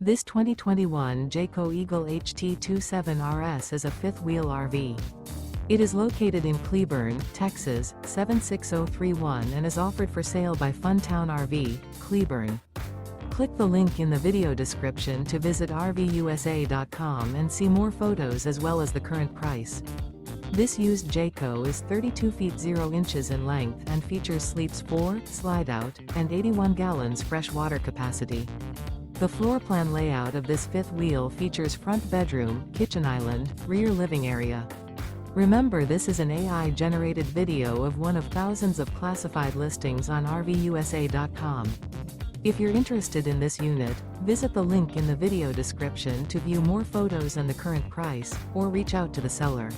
This 2021 Jayco Eagle HT 27RS is a fifth-wheel RV. It is located in Cleburne, Texas, 76031 and is offered for sale by Funtown RV, Cleburne. Click the link in the video description to visit RVUSA.com and see more photos as well as the current price. This used Jayco is 32 feet 0 inches in length and features sleeps 4, Slideout, and 81 gallons fresh water capacity. The floor plan layout of this fifth wheel features front bedroom, kitchen island, rear living area. Remember, this is an AI-generated video of one of thousands of classified listings on RVUSA.com. If you're interested in this unit, visit the link in the video description to view more photos and the current price, or reach out to the seller.